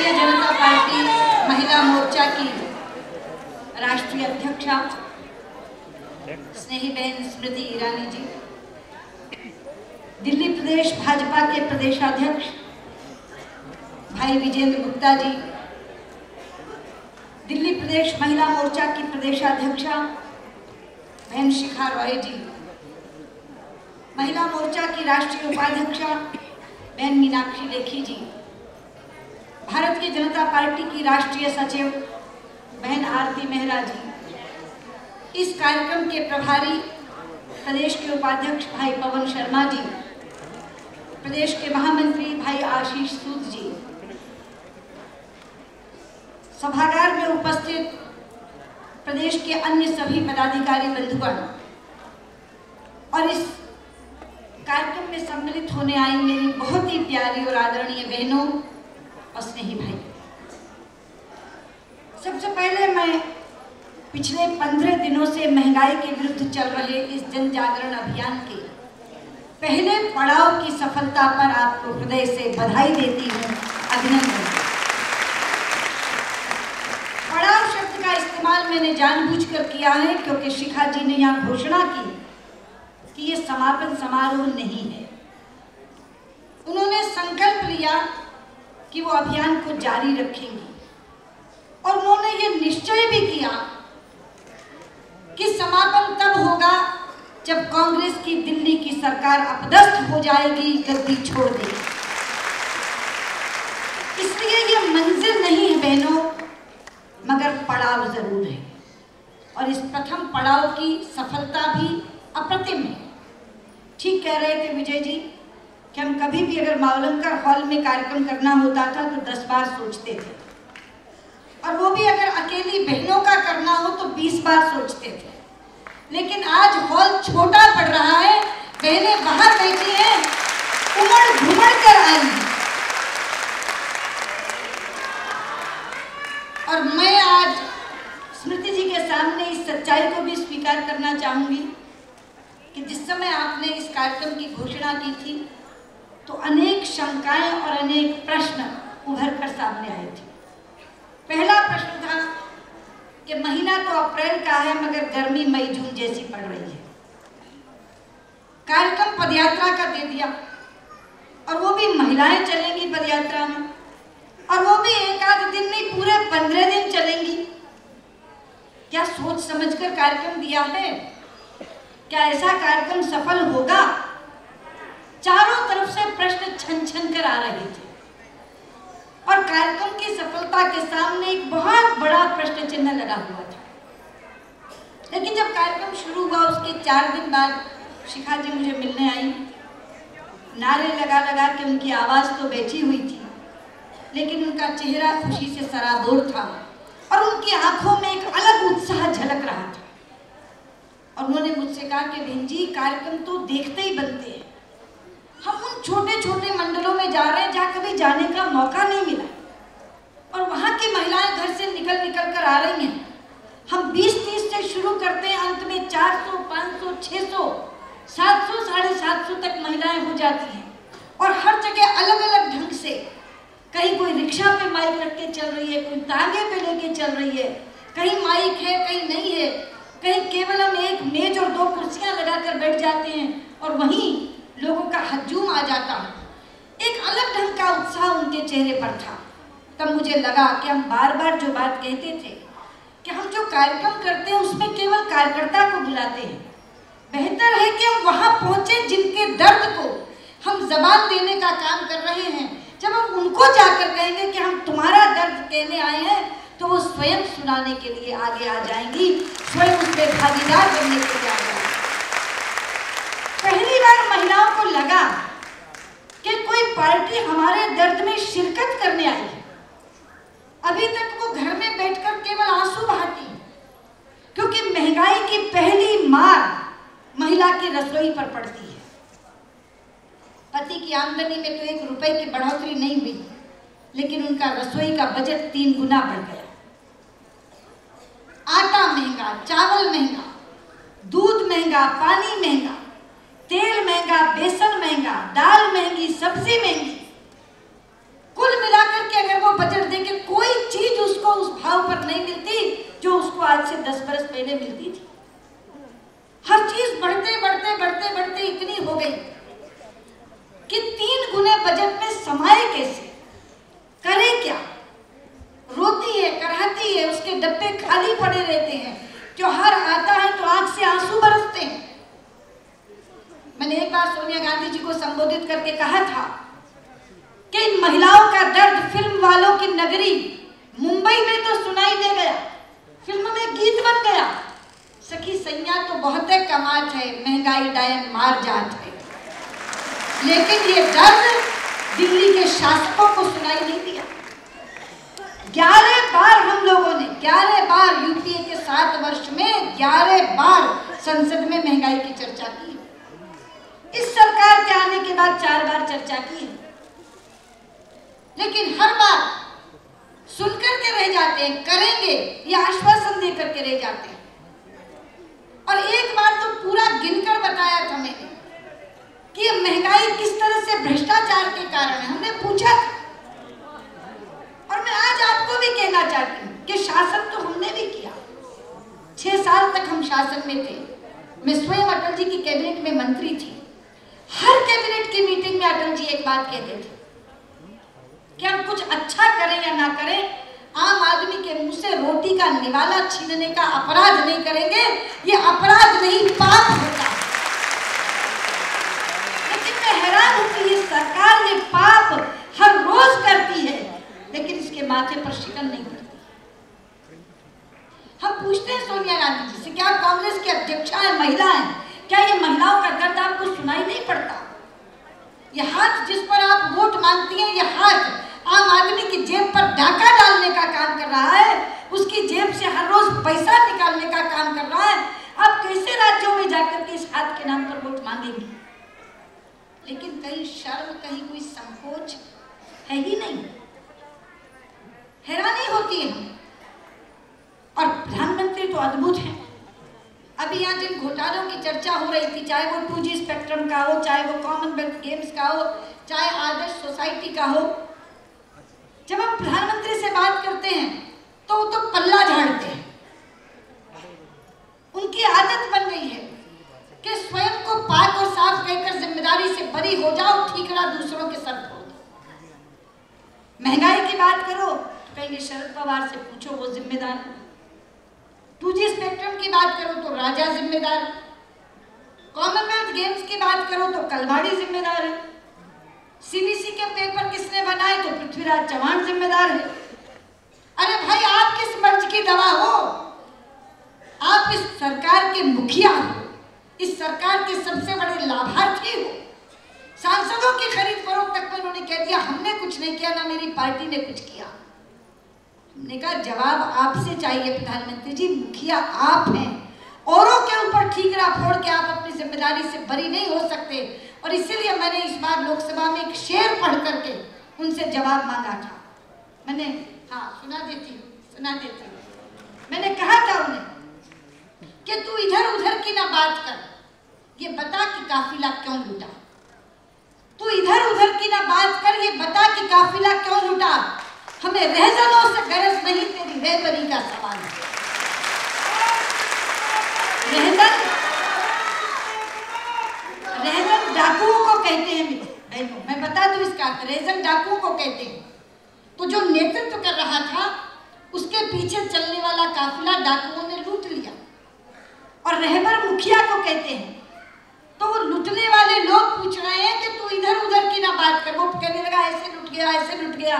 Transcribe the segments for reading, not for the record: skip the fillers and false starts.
Bharatiya Janata party महिला मोर्चा की राष्ट्रीय अध्यक्षा स्नेही बहन स्मृति ईरानी जी, दिल्ली प्रदेश भाजपा के प्रदेशाध्यक्ष भाई विजेंद्र गुप्ता जी, दिल्ली प्रदेश महिला मोर्चा की प्रदेशाध्यक्षा बहन शिखा रॉय जी, महिला मोर्चा की राष्ट्रीय उपाध्यक्षा बहन मीनाक्षी लेखी जी, भारतीय जनता पार्टी की राष्ट्रीय सचिव बहन आरती मेहरा जी, इस कार्यक्रम के प्रभारी प्रदेश के उपाध्यक्ष भाई पवन शर्मा जी, प्रदेश के महामंत्री भाई आशीष सूद जी, सभागार में उपस्थित प्रदेश के अन्य सभी पदाधिकारी बंधुगण और इस कार्यक्रम में सम्मिलित होने आई मेरी बहुत ही प्यारी और आदरणीय बहनों और स्नेही भाई, सबसे पहले मैं पिछले 15 दिनों से महंगाई के विरुद्ध चल रहे इस जन जागरण अभियान के पहले पड़ाव की सफलता पर आपको हृदय से बधाई देती हूँ, अभिनंदन। पड़ाव शब्द का इस्तेमाल मैंने जानबूझकर किया है क्योंकि शिखा जी ने यहाँ घोषणा की कि ये समापन समारोह नहीं है। उन्होंने संकल्प लिया कि वो अभियान को जारी रखेंगी और उन्होंने ये निश्चय भी किया कि समापन तब होगा जब कांग्रेस की दिल्ली की सरकार अपदस्थ हो जाएगी, गद्दी छोड़ देगी। इसलिए ये मंजिल नहीं है बहनों, मगर पड़ाव जरूर है और इस प्रथम पड़ाव की सफलता भी अप्रतिम है। ठीक कह रहे थे विजय जी कि हम कभी भी अगर मावलंकर हॉल में कार्यक्रम करना होता था तो 10 बार सोचते थे, और वो भी अगर अकेली बहनों का करना हो तो 20 बार सोचते थे। लेकिन आज हॉल छोटा पड़ रहा है, बहनें बाहर बैठी हैं, उमड़ घुमड़ कर आई, और मैं आज स्मृति जी के सामने इस सच्चाई को भी स्वीकार करना चाहूंगी कि जिस समय आपने इस कार्यक्रम की घोषणा की थी तो अनेक शंकाएं और अनेक प्रश्न उभर कर सामने आए थे। पहला प्रश्न था कि महीना तो अप्रैल का है मगर गर्मी मई जून जैसी पड़ रही है। कार्यक्रम पदयात्रा का दे दिया और वो भी महिलाएं चलेंगी पदयात्रा में, और वो भी एक आध दिन नहीं पूरे 15 दिन चलेंगी। क्या सोच समझकर कार्यक्रम दिया है? क्या ऐसा कार्यक्रम सफल होगा? चारों तरफ से प्रश्न छन छन कर आ रहे थे और कार्यक्रम की सफलता के सामने एक बहुत बड़ा प्रश्न चिन्ह लगा हुआ था। लेकिन जब कार्यक्रम शुरू हुआ उसके 4 दिन बाद शिखा जी मुझे मिलने आई। नारे लगा लगा के उनकी आवाज़ तो बैठी हुई थी, लेकिन उनका चेहरा खुशी से सराबोर था और उनकी आंखों में एक अलग उत्साह झलक रहा था। और उन्होंने मुझसे कहा कि बहन जी कार्यक्रम तो देखते ही बनते हैं, हम उन छोटे छोटे मंडलों में जा रहे हैं जहाँ कभी जाने का मौका नहीं मिला, और वहाँ की महिलाएं घर से निकल निकल कर आ रही हैं। हम 20-30 से शुरू करते हैं, अंत में 400, 500, 600, 700, 750 तक महिलाएं हो जाती हैं, और हर जगह अलग अलग ढंग से, कहीं कोई रिक्शा पे माइक रख के चल रही है, कोई तांगे पे लेके चल रही है, कहीं माइक है कहीं नहीं है, कहीं केवल हम एक मेज और 2 कुर्सियां लगाकर बैठ जाते हैं और वहीं लोगों का हजूम आ जाता है। एक अलग ढंग का उत्साह उनके चेहरे पर था। तब मुझे लगा कि हम बार बार जो बात कहते थे कि हम जो कार्यक्रम करते हैं उसमें केवल कार्यकर्ता को बुलाते हैं, बेहतर है कि हम वहाँ पहुँचे जिनके दर्द को हम जबान देने का काम कर रहे हैं। जब हम उनको जाकर कहेंगे कि हम तुम्हारा दर्द कहने आए हैं तो वो स्वयं सुनाने के लिए आगे आ जाएंगी, स्वयं उसमें भागीदार बनने के लिए आ जाएंगी। पहली बार महिलाओं को लगा कि कोई पार्टी हमारे दर्द में शिरकत करने आई है। अभी तक वो घर में बैठकर केवल आंसू बहाती, क्योंकि महंगाई की पहली मार महिला की रसोई पर पड़ती है। पति की आमदनी में तो 1 रुपए की बढ़ोतरी नहीं हुई, लेकिन उनका रसोई का बजट 3 गुना बढ़ गया। आटा महंगा, चावल महंगा, दूध महंगा, पानी महंगा, तेल महंगा, बेसन महंगा, दाल महंगी, सब्जी महंगी। कुल मिलाकर के अगर वो बजट दें पहले मिलती थी। हर चीज बढ़ते बढ़ते बढ़ते बढ़ते इतनी हो गई कि 3 गुने बजट में समाये कैसे, करे क्या। रोती है, कराती है, उसके डब्बे खाली पड़े रहते हैं, त्योहार आता है तो आंख से आंसू बरसते हैं। मैंने एक बार सोनिया गांधी जी को संबोधित करके कहा था कि इन महिलाओं का दर्द फिल्म वालों की नगरी मुंबई में तो सुनाई दे गया, फिल्म में गीत बन गया। सखी सैया तो बहुत कमात है, महंगाई डायन मार जात है, लेकिन ये दर्द दिल्ली के शासकों को सुनाई नहीं दिया। 11 बार हम लोगों ने 11 बार यूपीए के 7 वर्ष में 11 बार संसद में महंगाई की चर्चा की। इस सरकार के आने के बाद 4 बार चर्चा की, लेकिन हर बार सुनकर के रह जाते हैं, करेंगे या आश्वासन देकर के रह जाते हैं। और एक बार तो पूरा गिनकर बताया था मैंने कि ये महंगाई किस तरह से भ्रष्टाचार के कारण है, हमने पूछा था। और मैं आज आपको भी कहना चाहती हूँ कि शासन तो हमने भी किया, 6 साल तक हम शासन में थे। मैं स्वयं अटल जी की कैबिनेट में मंत्री थी। हर कैबिनेट की मीटिंग में अटल जी एक बात कहते थे कि हम कुछ अच्छा करें या ना करें, आम आदमी के मुंह से रोटी का निवाला छीनने का अपराध नहीं करेंगे। ये अपराध नहीं, पाप होता है। लेकिन मैं हैरान हूं कि ये सरकार ये पाप हर रोज करती है, लेकिन इसके माथे पर शिकन नहीं पड़ती। हम पूछते हैं सोनिया गांधी जी से, क्या आप कांग्रेस की अध्यक्षा है, महिला है, क्या ये महिलाओं का दर्द आपको सुनाई नहीं पड़ता? ये हाथ जिस पर आप वोट मांगती हैं, ये हाथ आम आदमी की जेब पर डाका डालने का काम कर रहा है, उसकी जेब से हर रोज पैसा निकालने का काम कर रहा है। आप कैसे राज्यों में जाकर के इस हाथ के नाम पर वोट मांगेंगे? लेकिन कहीं शर्म, कहीं कोई संकोच है ही नहीं। हैरानी होती है हमें। और प्रधानमंत्री तो अद्भुत हैं। अभी यहाँ जिन घोटालों की चर्चा हो रही थी, चाहे वो 2G स्पेक्ट्रम का हो, चाहे वो कॉमनवेल्थ गेम्स का हो, चाहे आदर्श सोसाइटी का हो, जब हम प्रधानमंत्री से बात करते हैं तो वो तो पल्ला झाड़ते हैं। उनकी आदत बन गई है कि स्वयं को पाक और साफ कहकर जिम्मेदारी से बरी हो जाओ, ठीकरा दूसरों के सर फोड़ दो। महंगाई की बात करो तो कहेंगे शरद पवार से पूछो, वो जिम्मेदार है। 2G स्पेक्ट्रम की बात करो तो राजा जिम्मेदार है। कॉमनवेल्थ गेम्स की बात करो तो कलवाड़ी जिम्मेदार है। सीबीसी के पेपर किसने बनाए तो पृथ्वीराज चौहान जिम्मेदार है। अरे भाई, आप किस मर्ज की दवा हो? आप इस सरकार के मुखिया हो, इस सरकार के सबसे बड़े लाभार्थी हो। सांसदों की खरीद फरोख्त तक में उन्होंने कह दिया हमने कुछ नहीं किया, ना मेरी पार्टी ने कुछ किया। हमने कहा जवाब आपसे चाहिए प्रधानमंत्री जी, मुखिया आप हैं। औरों के ऊपर ठीकरा फोड़ के आप अपनी जिम्मेदारी से बरी नहीं हो सकते। और इसीलिए मैंने इस बार लोकसभा में एक शेर पढ़ करके उनसे जवाब मांगा था। मैंने सुना देती हूँ। मैंने कहा था उन्हें कि तू इधर उधर की ना बात कर, ये बता कि काफिला क्यों लूटा। तू इधर उधर की ना बात कर, ये बता कि काफिला क्यों लूटा। हमें रहजनों से गरज नहीं, तेरी रहबरी का सवाल है। रहजन डाकुओं को कहते हैं बहनों, मैं बता दूं इसका अर्थ। रहजन डाकुओं को कहते हैं। तो जो नेतृत्व कर रहा था उसके पीछे चलने वाला काफिला डाकुओं ने लूट लिया। और रहबर मुखिया को कहते हैं। तो वो लूटने वाले लोग पूछ रहे हैं कि तू इधर उधर की ना बात कर। वो कहने लगा ऐसे लूट गया, ऐसे लूट गया।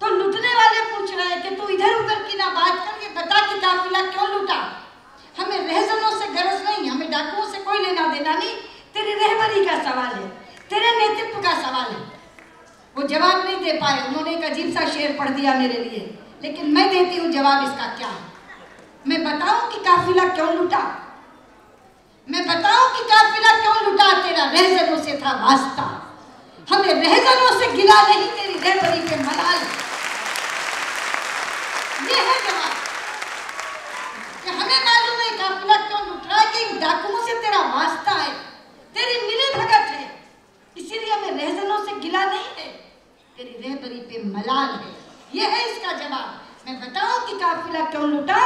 तो लूटने वाले पूछ रहे हैं कि तू इधर उधर की ना बात कर, ये बता कि काफिला क्यों लूटा। हमें रहजनों से गरज नहीं, हमें डाकुओं से कोई लेना देना नहीं। तेरी रहबरी का सवाल है, तेरे नेतृत्व का सवाल है। वो जवाब नहीं दे पाए। उन्होंने एक अजीब सा शेर पढ़ दिया मेरे लिए, लेकिन मैं देती हूँ जवाब इसका क्या है। मैं बताऊं कि काफिला क्यों लूटा? मैं बताऊं कि काफिला क्यों लूटा? तेरा रहजनों से था वास्ता। हमें रहजनों से गिला नहीं, तेरी रहबरी पे मलाल। ये है जवाब कि हमें मालूम है काफिला क्यों लूट रहा है, कि डाकुओं से तेरा वास्ता है, तेरी मिली भगत है, इसीलिए हमें रहजनों से गिला नहीं है, तेरी रहबरी पे मलाल है। ये है इसका जवाब। मैं बताऊं कि काफिला क्यों लूटा?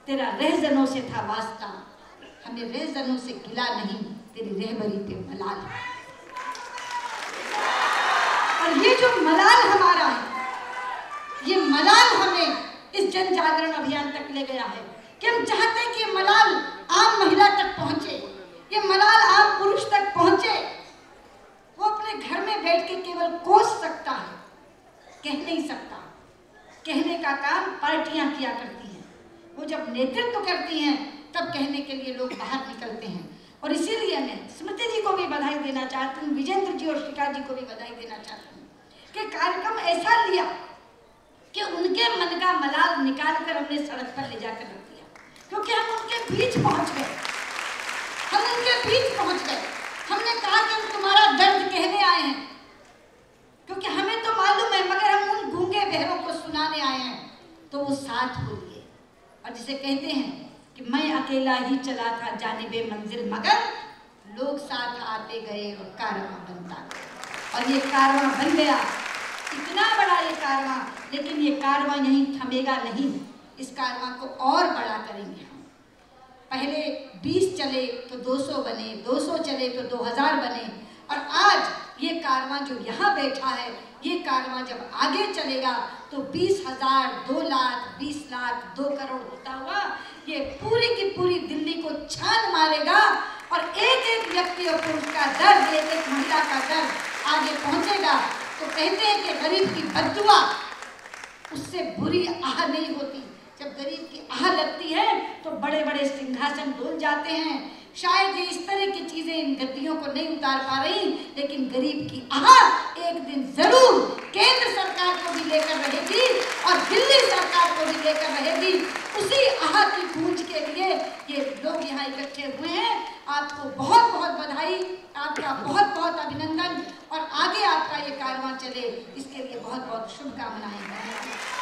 तेरा रहजनों से था वास्ता, हमें रहजनों से गिला नहीं, तेरी रहबरी पे मलाल है। और ये जो मलाल हमारा है, ये मलाल हमें इस जन जागरण अभियान तक ले गया है कि हम चाहते हैं कि मलाल आम महिला तक पहुंचे, ये मलाल आम पुरुष तक पहुंचे। वो अपने घर में बैठ के केवल कोस सकता है, कह नहीं सकता। कहने का काम पार्टियां किया करती हैं, वो जब नेतृत्व करती हैं तब कहने के लिए लोग बाहर निकलते हैं। और इसीलिए मैं स्मृति जी को भी बधाई देना चाहती हूँ, विजेंद्र जी और शिखा जी को भी बधाई देना चाहती हूँ कि कार्यक्रम ऐसा लिया कि उनके मन का मलाल निकाल कर हमने सड़क पर ले जाकर रख दिया, क्योंकि हम उनके बीच पहुंच गए, हम उनके बीच पहुंच गए। हमने कहा कि हम तुम्हारा दर्द कहने आए हैं, क्योंकि हमें तो मालूम है, मगर हम उन गूंगे बहरों को सुनाने आए हैं, तो वो साथ हो लिए। और जिसे कहते हैं कि मैं अकेला ही चला था जानिबे मंजिल, मगर लोग साथ आते गए और कारवां बनता गया। और ये कारवां बन गया, इतना बड़ा ये कारवां। लेकिन ये कारवां यहीं थमेगा नहीं, इस कारवां को और बड़ा करेंगे हम। पहले 20 चले तो 200 बने, 200 चले तो 2000 बने, और आज ये कारवां जो यहाँ बैठा है, ये कारवां जब आगे चलेगा तो 20,000, 2 लाख, 20 लाख, 2 करोड़ होता हुआ ये पूरी की पूरी दिल्ली को छान मारेगा। और एक एक व्यक्ति और पुरुष का दर्द, एक एक महिला का दर्द आगे पहुंचेगा। तो कहते हैं कि गरीब की बद्दुआ उससे बुरी आह नहीं होती। जब गरीब की आह लगती है तो बड़े बड़े सिंहासन डोल जाते हैं। शायद ये इस तरह की चीजें इन गद्दियों को नहीं उतार पा रही, लेकिन गरीब की आह एक दिन जरूर केंद्र सरकार को भी लेकर रहेगी और दिल्ली सरकार को भी लेकर रहेगी। उसी आह की गूंज के लिए ये लोग यहाँ इकट्ठे हुए हैं। आपको बहुत बहुत बधाई, आपका बहुत बहुत अभिनंदन, और आगे आपका ये कारवां चले इसके लिए बहुत बहुत शुभकामनाएं।